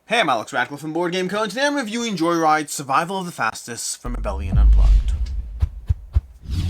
Hey, I'm Alex Radcliffe from Board Game Co. and today I'm reviewing Joyride Survival of the Fastest from Rebellion Unplugged.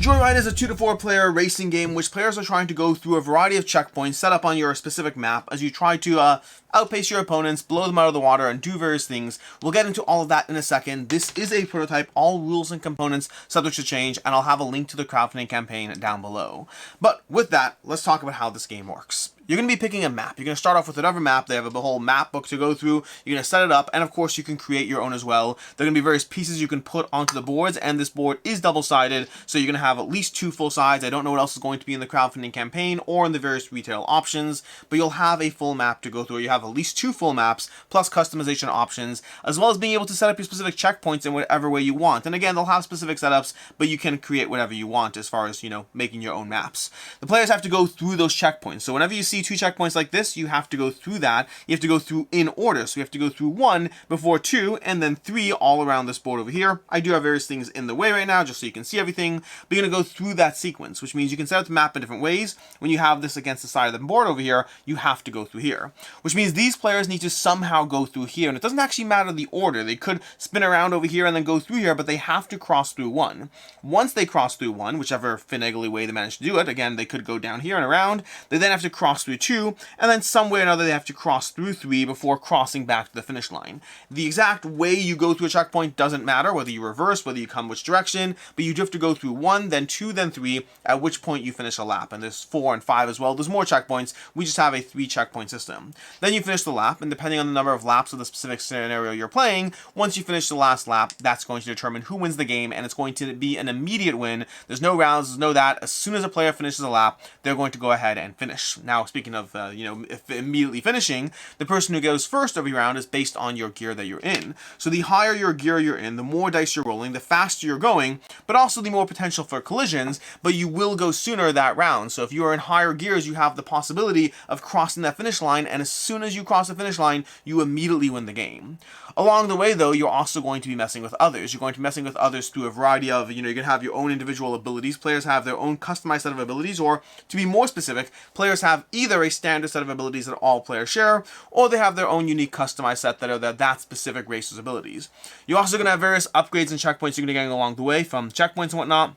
Joyride is a 2 to 4 player racing game in which players are trying to go through a variety of checkpoints set up on your specific map as you try to outpace your opponents, blow them out of the water, and do various things. We'll get into all of that in a second. This is a prototype, all rules and components subject to change, and I'll have a link to the crowdfunding campaign down below. But with that, let's talk about how this game works. You're going to be picking a map. You're going to start off with whatever map. They have a whole map book to go through. You're going to set it up, and of course you can create your own as well. There are going to be various pieces you can put onto the boards, and this board is double-sided, so you're going to have at least 2 full sides. I don't know what else is going to be in the crowdfunding campaign or in the various retail options, but you'll have a full map to go through. You have at least 2 full maps, plus customization options, as well as being able to set up your specific checkpoints in whatever way you want. And again, they'll have specific setups, but you can create whatever you want as far as, making your own maps. The players have to go through those checkpoints. So whenever you see 2 checkpoints like this, you have to go through that. You have to go through in order. So you have to go through 1 before 2 and then 3 all around this board over here. I do have various things in the way right now just so you can see everything, but you're going to go through that sequence, which means you can set up the map in different ways. When you have this against the side of the board over here, you have to go through here, which means these players need to somehow go through here, and it doesn't actually matter the order. They could spin around over here and then go through here, but they have to cross through 1. Once they cross through 1, whichever finagly way they manage to do it, again, they could go down here and around, they then have to cross through 2, and then some way or another they have to cross through 3 before crossing back to the finish line. The exact way you go through a checkpoint doesn't matter, whether you reverse, whether you come which direction, but you do have to go through 1, then 2, then 3, at which point you finish a lap. And there's 4 and 5 as well. There's more checkpoints. We just have a 3 checkpoint system. Then you finish the lap, and depending on the number of laps of the specific scenario you're playing, once you finish the last lap, that's going to determine who wins the game, and it's going to be an immediate win. There's no rounds, there's no that. As soon as a player finishes a lap, they're going to go ahead and finish. Now, speaking of, if immediately finishing, the person who goes first every round is based on your gear that you're in. So the higher your gear you're in, the more dice you're rolling, the faster you're going, but also the more potential for collisions, but you will go sooner that round. So if you are in higher gears, you have the possibility of crossing that finish line, and as soon as you cross the finish line, you immediately win the game. Along the way, though, you're also going to be messing with others. You're going to be messing with others through a variety of, you're going to have your own individual abilities. Players have their own customized set of abilities, or to be more specific, players have either a standard set of abilities that all players share, or they have their own unique customized set that are that specific racer's abilities. You're also going to have various upgrades and checkpoints you're going to get along the way, from checkpoints and whatnot.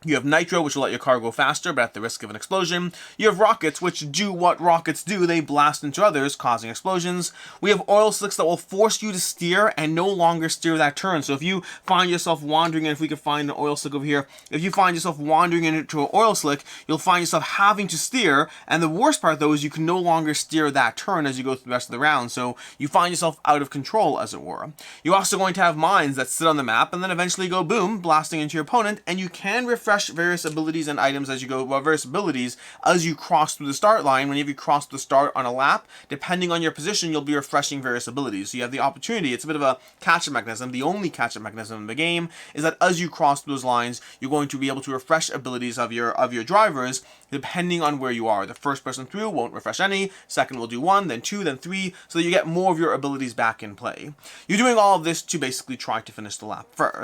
You have Nitro, which will let your car go faster, but at the risk of an explosion. You have Rockets, which do what rockets do. They blast into others, causing explosions. We have Oil Slicks that will force you to steer and no longer steer that turn. So if you find yourself wandering, and if we could find an oil slick over here, if you find yourself wandering into an oil slick, you'll find yourself having to steer. And the worst part, though, is you can no longer steer that turn as you go through the rest of the round. So you find yourself out of control, as it were. You're also going to have mines that sit on the map and then eventually go boom, blasting into your opponent, and you can refresh various abilities and items as you go, various abilities as you cross through the start line. Whenever you cross the start on a lap, depending on your position, you'll be refreshing various abilities. So you have the opportunity, it's a bit of a catch-up mechanism. The only catch-up mechanism in the game is that as you cross those lines, you're going to be able to refresh abilities of your drivers depending on where you are. The first person through won't refresh any, second will do 1, then 2, then 3, so that you get more of your abilities back in play. You're doing all of this to basically try to finish the lap first,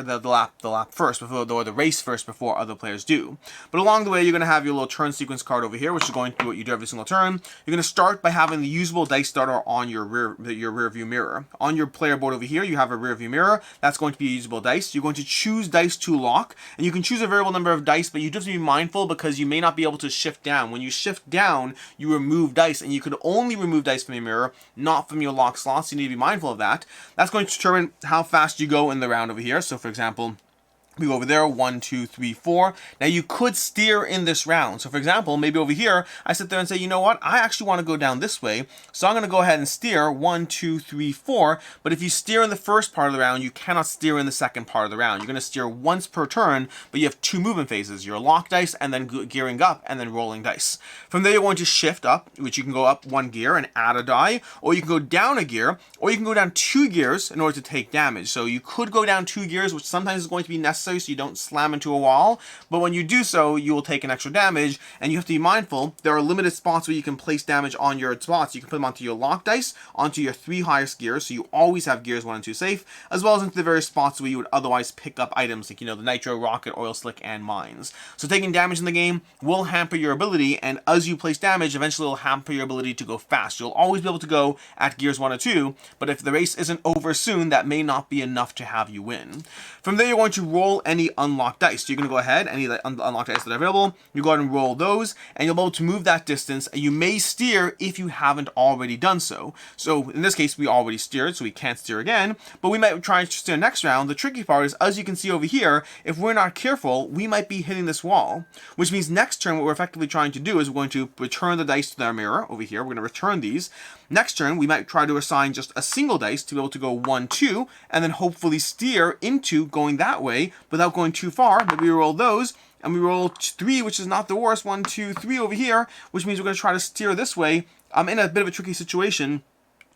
or the race first before other players do. But along the way, you're going to have your little turn sequence card over here, which is going to do what you do every single turn. You're going to start by having the usable dice starter on your rear view mirror. On your player board over here, you have a rear view mirror. That's going to be a usable dice. You're going to choose dice to lock, and you can choose a variable number of dice, but you do have to be mindful because you may not be able to shift down. When you shift down, you remove dice, and you can only remove dice from your mirror, not from your lock slots. You need to be mindful of that. That's going to determine how fast you go in the round over here. So, for example, we go over there, 1, 2, 3, 4. Now you could steer in this round. So for example, maybe over here, I sit there and say, you know what? I actually want to go down this way. So I'm going to go ahead and steer 1, 2, 3, 4. But if you steer in the first part of the round, you cannot steer in the second part of the round. You're going to steer once per turn, but you have 2 movement phases. Your lock dice and then gearing up and then rolling dice. From there, you're going to shift up, which you can go up 1 gear and add a die, or you can go down a gear, or you can go down 2 gears in order to take damage. So you could go down 2 gears, which sometimes is going to be necessary necessary so you don't slam into a wall, but when you do so, you will take an extra damage, and you have to be mindful, there are limited spots where you can place damage on your spots. You can put them onto your lock dice, onto your 3 highest gears, so you always have gears 1 and 2 safe, as well as into the various spots where you would otherwise pick up items like, the nitro, rocket, oil slick, and mines. So taking damage in the game will hamper your ability, and as you place damage, eventually it will hamper your ability to go fast. You'll always be able to go at gears 1 or 2, but if the race isn't over soon, that may not be enough to have you win. From there, you're going to roll any unlocked dice. So you're going to go ahead, any unlocked dice that are available, you go ahead and roll those, and you'll be able to move that distance, and you may steer if you haven't already done so. So in this case, we already steered, so we can't steer again, but we might try to steer next round. The tricky part is, as you can see over here, if we're not careful, we might be hitting this wall, which means next turn, what we're effectively trying to do is we're going to return the dice to their mirror over here. We're going to return these. Next turn, we might try to assign just a single dice to be able to go 1, 2, and then hopefully steer into going that way without going too far. But we roll those, and we roll 3, which is not the worst. 1, 2, 3 over here, which means we're going to try to steer this way. I'm in a bit of a tricky situation,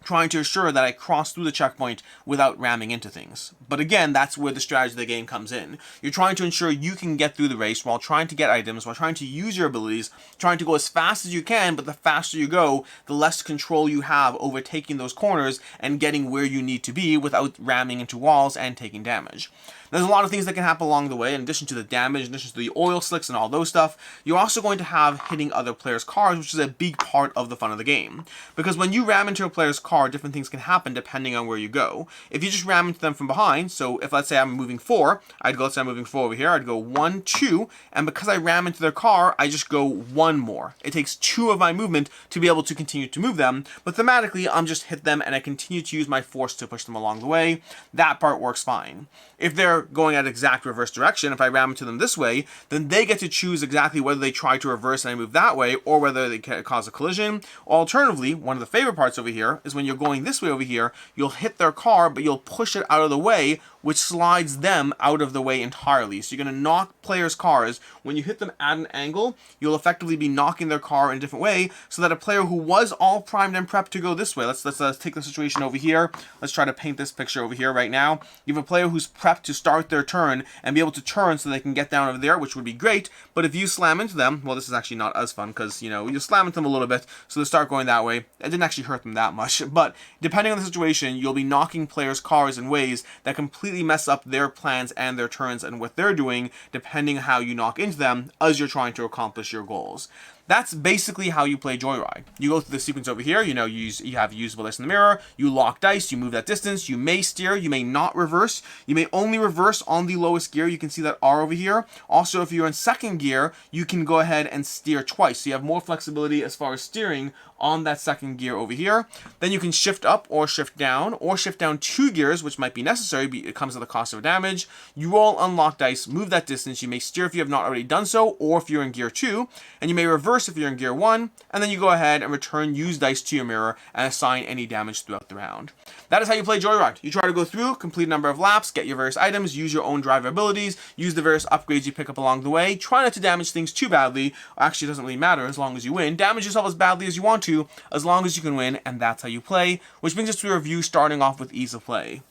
trying to ensure that I cross through the checkpoint without ramming into things. But again, that's where the strategy of the game comes in. You're trying to ensure you can get through the race while trying to get items, while trying to use your abilities, trying to go as fast as you can, but the faster you go, the less control you have over taking those corners and getting where you need to be without ramming into walls and taking damage. There's a lot of things that can happen along the way. In addition to the damage, in addition to the oil slicks and all those stuff, you're also going to have hitting other players' cars, which is a big part of the fun of the game. Because when you ram into a player's car, different things can happen depending on where you go. If you just ram into them from behind, so if let's say I'm moving 4, let's say I'm moving 4 over here, I'd go 1, 2, and because I ram into their car, I just go 1 more. It takes 2 of my movement to be able to continue to move them, but thematically, I'm just hit them and I continue to use my force to push them along the way. That part works fine. If they're going at exact reverse direction, if I ram into them this way, then they get to choose exactly whether they try to reverse and I move that way, or whether they cause a collision. Alternatively, one of the favorite parts over here is when you're going this way over here, you'll hit their car, but you'll push it out of the way, which slides them out of the way entirely. So you're going to knock players' cars. When you hit them at an angle, you'll effectively be knocking their car in a different way, so that a player who was all primed and prepped to go this way, let's take the situation over here. Let's try to paint this picture over here right now. You have a player who's prepped to start their turn and be able to turn so they can get down over there, which would be great. But if you slam into them, well, this is actually not as fun because, you slam into them a little bit, so they start going that way. It didn't actually hurt them that much, but depending on the situation, you'll be knocking players' cars in ways that completely mess up their plans and their turns and what they're doing, depending on how you knock into them as you're trying to accomplish your goals. That's basically how you play Joyride. You go through the sequence over here, you have usable dice in the mirror, you lock dice, you move that distance, you may steer, you may not reverse, you may only reverse on the lowest gear, you can see that R over here. Also, if you're in second gear, you can go ahead and steer twice, so you have more flexibility as far as steering on that second gear over here. Then you can shift up or shift down 2 gears, which might be necessary, but it comes at the cost of damage. You roll unlock dice, move that distance, you may steer if you have not already done so, or if you're in gear 2, and you may reverse if you're in gear 1, and then you go ahead and return used dice to your mirror and assign any damage throughout the round. That is how you play Joyride. You try to go through, complete a number of laps, get your various items, use your own driver abilities, use the various upgrades you pick up along the way, try not to damage things too badly. Actually, it doesn't really matter as long as you win. Damage yourself as badly as you want to, as long as you can win, and that's how you play, which brings us to a review starting off with ease of play.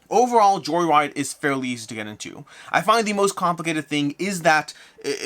Overall, Joyride is fairly easy to get into. I find the most complicated thing is that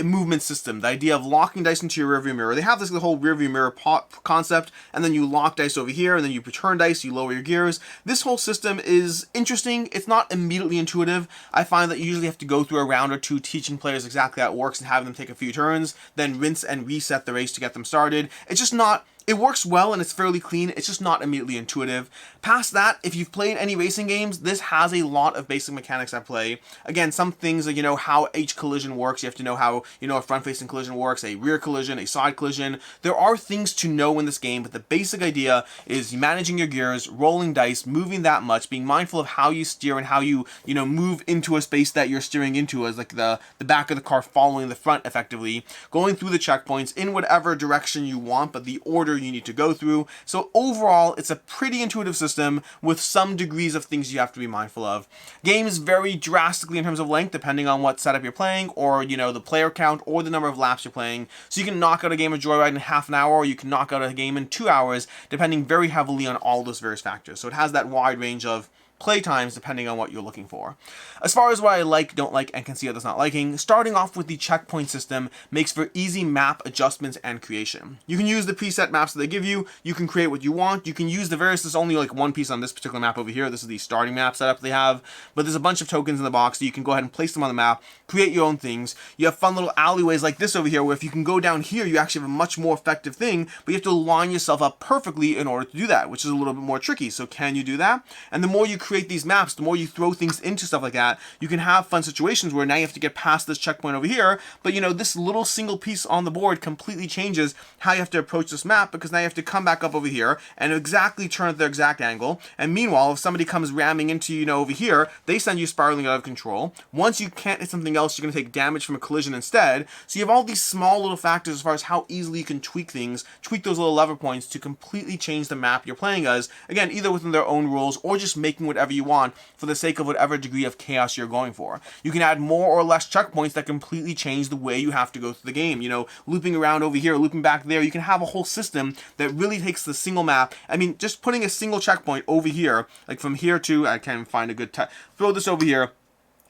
movement system, the idea of locking dice into your rearview mirror. They have this whole rearview mirror concept, and then you lock dice over here, and then you return dice, you lower your gears. This whole system is interesting. It's not immediately intuitive. I find that you usually have to go through a round or two teaching players exactly how it works and having them take a few turns, then rinse and reset the race to get them started. It's just not... It works well and it's fairly clean, it's just not immediately intuitive. Past that, if you've played any racing games, this has a lot of basic mechanics at play. Again, some things like, how each collision works, you have to know how, a front-facing collision works, a rear collision, a side collision. There are things to know in this game, but the basic idea is managing your gears, rolling dice, moving that much, being mindful of how you steer and how you, move into a space that you're steering into as like the back of the car following the front effectively, going through the checkpoints in whatever direction you want, but the order you need to go through. So overall, it's a pretty intuitive system with some degrees of things you have to be mindful of. Games vary drastically in terms of length depending on what setup you're playing, or the player count or the number of laps you're playing. So you can knock out a game of Joyride in half an hour, or you can knock out a game in 2 hours, depending very heavily on all those various factors. So it has that wide range of play times depending on what you're looking for. As far as what I like, don't like, and can see others not liking, starting off with the checkpoint system makes for easy map adjustments and creation. You can use the preset maps that they give you, you can create what you want, you can use the various, there's only like one piece on this particular map over here, this is the starting map setup they have, but there's a bunch of tokens in the box, so you can go ahead and place them on the map, create your own things. You have fun little alleyways like this over here, where if you can go down here, you actually have a much more effective thing, but you have to line yourself up perfectly in order to do that, which is a little bit more tricky. So can you do that? And the more you create these maps, the more you throw things into stuff like that, you can have fun situations where now you have to get past this checkpoint over here, but you know, this little single piece on the board completely changes how you have to approach this map, because now you have to come back up over here and exactly turn at their exact angle. And meanwhile, if somebody comes ramming into you, over here, they send you spiraling out of control. Once you can't hit something else, you're going to take damage from a collision instead. So you have all these small little factors as far as how easily you can tweak things, tweak those little lever points to completely change the map you're playing as, again, either within their own rules or just making whatever you want for the sake of whatever degree of chaos you're going for. You can add more or less checkpoints that completely change the way you have to go through the game. You know, looping around over here, looping back there. You can have a whole system that really takes the single map. I mean, just putting a single checkpoint over here, like from here to, I can't find a good throw this over here,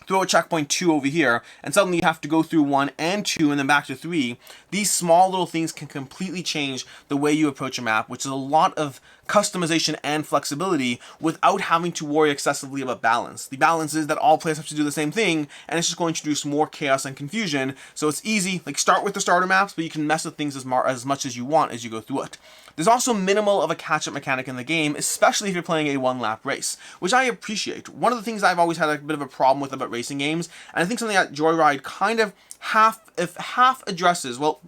throw a checkpoint 2 over here, and suddenly you have to go through 1 and 2 and then back to 3. These small little things can completely change the way you approach a map, which is a lot of customization and flexibility without having to worry excessively about balance. The balance is that all players have to do the same thing, and it's just going to introduce more chaos and confusion. So it's easy, like start with the starter maps, but you can mess with things as much as you want as you go through it. There's also minimal of a catch-up mechanic in the game, especially if you're playing a one-lap race, which I appreciate. One of the things I've always had a bit of a problem with about racing games, and I think something that Joyride kind of half addresses. Well,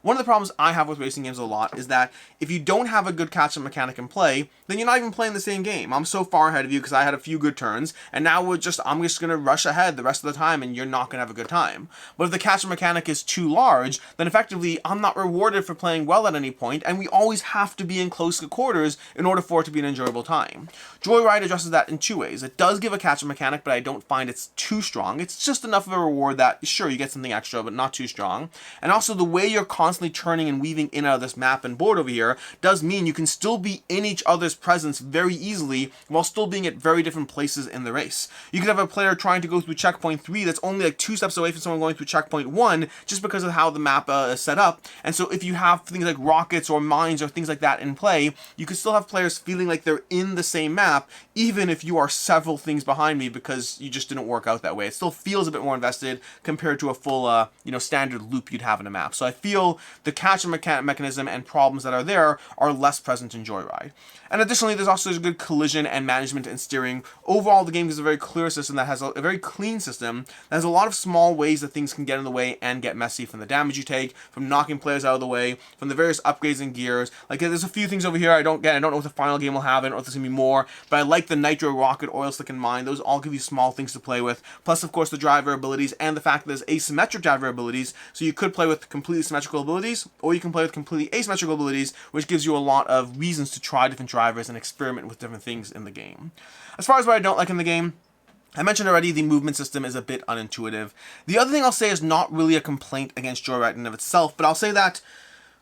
one of the problems I have with racing games a lot is that if you don't have a good catch-up mechanic in play, then you're not even playing the same game. I'm so far ahead of you because I had a few good turns, and now I'm just going to rush ahead the rest of the time, and you're not going to have a good time. But if the catch-up mechanic is too large, then effectively I'm not rewarded for playing well at any point, and we always have to be in close quarters in order for it to be an enjoyable time. Joyride addresses that in two ways. It does give a catch-up mechanic, but I don't find it's too strong. It's just enough of a reward that, sure, you get something extra, but not too strong. And also the way you're constantly turning and weaving in and out of this map and board over here does mean you can still be in each other's presence very easily while still being at very different places in the race. You could have a player trying to go through checkpoint 3 that's only like 2 steps away from someone going through checkpoint 1 just because of how the map is set up. And so if you have things like rockets or mines or things like that in play, you could still have players feeling like they're in the same map even if you are several things behind me because you just didn't work out that way. It still feels a bit more invested compared to a full standard loop you'd have in a map. So I feel the catch mechanism and problems that are there are less present in Joyride. And additionally, there's also a good collision and management and steering. Overall, the game is a very clear system that has a very clean system that has a lot of small ways that things can get in the way and get messy, from the damage you take, from knocking players out of the way, from the various upgrades and gears. Like there's a few things over here I don't know what the final game will have, I don't know if there's gonna be more, but I like the nitro rocket, oil slick, and mine. Those all give you small things to play with. Plus, of course, the driver abilities and the fact that there's asymmetric driver abilities, so you could play with completely symmetrical abilities, or you can play with completely asymmetrical abilities, which gives you a lot of reasons to try different drivers and experiment with different things in the game. As far as what I don't like in the game, I mentioned already the movement system is a bit unintuitive. The other thing I'll say is not really a complaint against Joyride in and of itself, but I'll say that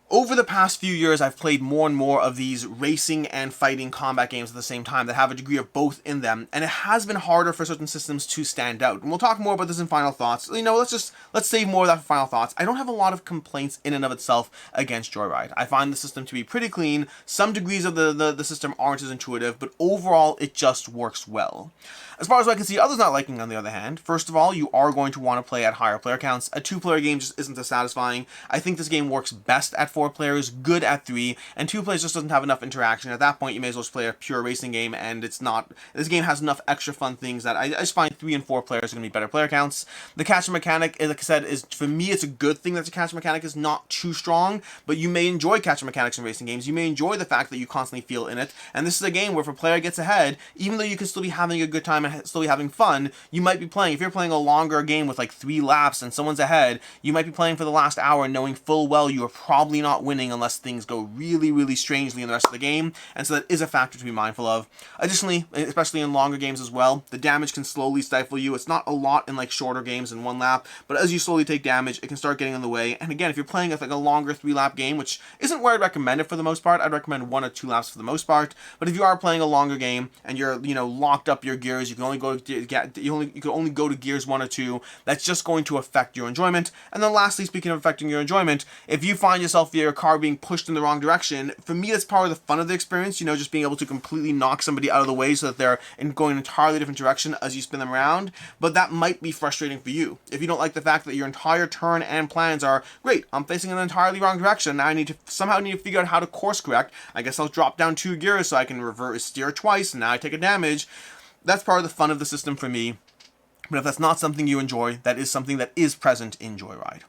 over the past few years, I've played more and more of these racing and fighting combat games at the same time that have a degree of both in them, and it has been harder for certain systems to stand out. And we'll talk more about this in final thoughts. Let's save more of that for final thoughts. I don't have a lot of complaints in and of itself against Joyride. I find the system to be pretty clean. Some degrees of the system aren't as intuitive, but overall, it just works well. As far as I can see others not liking, on the other hand, first of all, you are going to want to play at higher player counts. A 2-player game just isn't as satisfying. I think this game works best at 4 players, good at 3, and 2 players just doesn't have enough interaction. At that point, you may as well just play a pure racing game, and this game has enough extra fun things that I just find 3 and 4 players are going to be better player counts. The catch mechanic, like I said, for me, it's a good thing that the catch mechanic is not too strong, but you may enjoy catch mechanics in racing games. You may enjoy the fact that you constantly feel in it, and this is a game where if a player gets ahead, even though you can still be having a good time and still be having fun, you might be playing, if you're playing a longer game with like 3 laps and someone's ahead, you might be playing for the last hour knowing full well you are probably not not winning unless things go really, really strangely in the rest of the game, and so that is a factor to be mindful of. Additionally, especially in longer games as well, the damage can slowly stifle you. It's not a lot in like shorter games in one lap, but as you slowly take damage, it can start getting in the way. And again, if you're playing like a longer 3-lap game, which isn't where I'd recommend it for the most part, I'd recommend 1 or 2 laps for the most part. But if you are playing a longer game and you're, locked up your gears, you can only go to gears 1 or 2. That's just going to affect your enjoyment. And then lastly, speaking of affecting your enjoyment, if you find yourself your car being pushed in the wrong direction, for me that's part of the fun of the experience, just being able to completely knock somebody out of the way so that they're going an entirely different direction as you spin them around. But that might be frustrating for you. If you don't like the fact that your entire turn and plans are, great, I'm facing an entirely wrong direction, now I need to figure out how to course correct. I guess I'll drop down 2 gears so I can reverse steer twice, and now I take a damage. That's part of the fun of the system for me. But if that's not something you enjoy, that is something that is present in Joyride.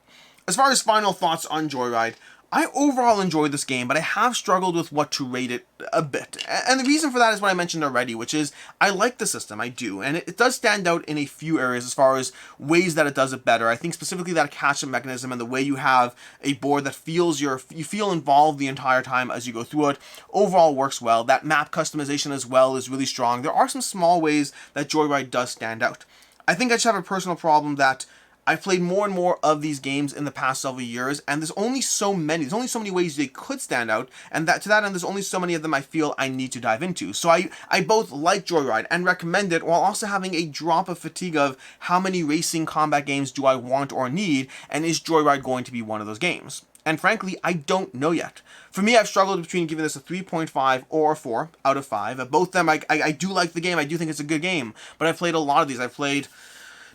As far as final thoughts on Joyride, I overall enjoyed this game, but I have struggled with what to rate it a bit. And the reason for that is what I mentioned already, which is I like the system, I do. And it does stand out in a few areas as far as ways that it does it better. I think specifically that catch-up mechanism and the way you have a board that you feel involved the entire time as you go through it overall works well. That map customization as well is really strong. There are some small ways that Joyride does stand out. I think I just have a personal problem that I've played more and more of these games in the past several years, and there's only so many ways they could stand out, and to that end, there's only so many of them I feel I need to dive into. So I both like Joyride and recommend it, while also having a drop of fatigue of how many racing combat games do I want or need, and is Joyride going to be one of those games? And frankly, I don't know yet. For me, I've struggled between giving this a 3.5 or a 4 out of 5. Both of them, I do like the game. I do think it's a good game, but I've played a lot of these.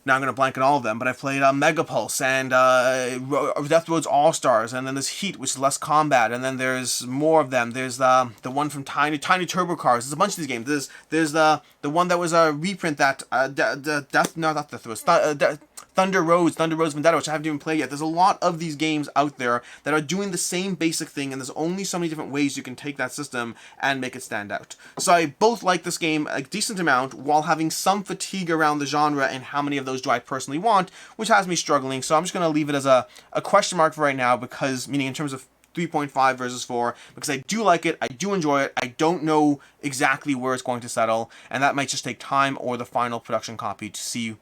Now I'm going to blank on all of them, but I played Megapulse and Death Road's All-Stars, and then there's Heat, which is less combat, and then there's more of them. There's the one from Tiny Turbo Cars. There's a bunch of these games. There's the one that was a reprint that Thunder Roads Vendetta, which I haven't even played yet. There's a lot of these games out there that are doing the same basic thing, and there's only so many different ways you can take that system and make it stand out. So I both like this game a decent amount, while having some fatigue around the genre and how many of those do I personally want, which has me struggling. So I'm just going to leave it as a question mark for right now, because, meaning in terms of 3.5 versus 4, because I do like it, I do enjoy it, I don't know exactly where it's going to settle, and that might just take time or the final production copy to see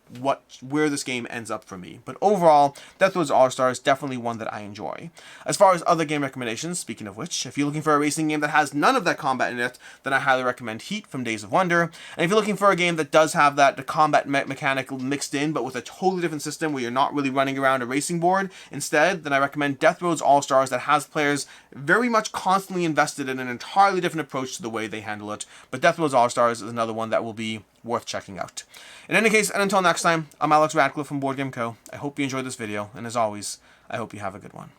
where this game ends up for me. But overall, Death Road's All-Stars is definitely one that I enjoy. As far as other game recommendations, speaking of which, if you're looking for a racing game that has none of that combat in it, then I highly recommend Heat from Days of Wonder. And if you're looking for a game that does have the combat mechanic mixed in, but with a totally different system where you're not really running around a racing board instead, then I recommend Death Road's All-Stars, that has players very much constantly invested in an entirely different approach to the way they handle it. But Death Road's All-Stars is another one that will be worth checking out. In any case, and until next time, I'm Alex Radcliffe from Board Game Co. I hope you enjoyed this video, and as always, I hope you have a good one.